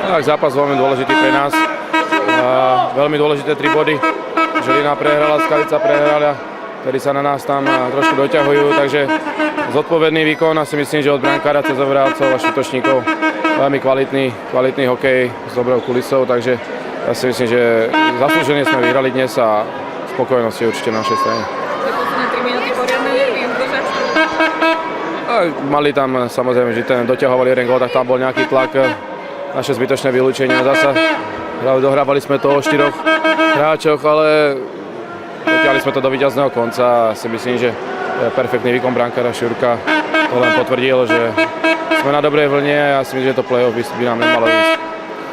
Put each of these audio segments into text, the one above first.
Tak zápas veľmi dôležitý pre nás. Veľmi dôležité 3 body. Žilina prehrala, Skalica prehrala, ktorí sa na nás tam trošku doťahujú, takže zodpovedný výkon a si myslím, že od brankára cez obrálcov a šutočníkov veľmi kvalitný hokej s dobrou kulisou, takže ja si myslím, že zaslúžene sme vyhrali dnes a spokojnosť je určite na našej strane. Posledné 3 minúty poriadne nervy udržať? Mali tam samozrejme, že ten doťahovali jeden gól, tak tam bol nejaký tlak, naše zbytočné vylúčenia zasa. Dohrávali sme to o 4 hráčoch, ale dotiahli sme to do víťazného konca a si myslím, že perfektný výkon brankára Šurka to len potvrdil, že sme na dobrej vlne a ja si myslím, že to play-off by nám nemalo ísť.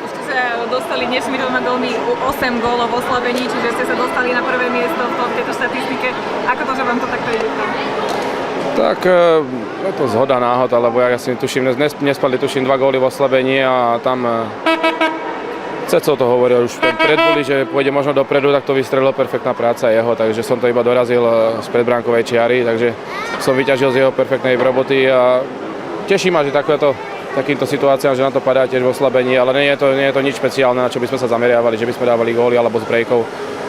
Už ste sa dostali dnešnými 2 gólmi 8 gólov v oslabení, čiže ste sa dostali na prvé miesto v tejto štatistike. Ako to, že vám to takto ide? Tak je to zhoda náhod, alebo ja si tuším, nespadli 2 góly v oslabení a tam Ceco to hovoril už v predboli, že pôjde možno dopredu, tak to vystrelilo perfektná práca jeho, takže som to iba dorazil z predbránkovej čiary, takže som vyťažil z jeho perfektnej roboty a teší ma, že takýmto situáciám, že na to padá tiež v oslabení, ale nie je to nič špeciálne, na čo by sme sa zameriavali, že by sme dávali góly alebo z breakov.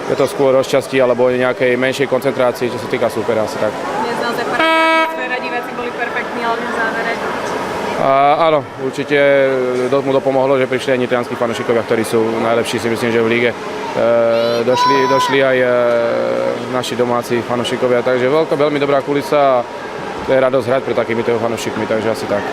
Je to skôr rozčastí alebo nejakej menšej koncentrácii, čo sa týka súpera asi tak. Dnes naozaj atmosféra, diváci boli perfektní, ale v závere. Áno, určite mu dopomohlo, že prišli aj nitrianskí fanúšikovia, ktorí sú najlepší, si myslím, že v líge. Došli aj naši domáci fanúšikovia, takže veľmi dobrá kulisa a to je radosť hrať pre takýmito fanúšikmi, takže asi tak.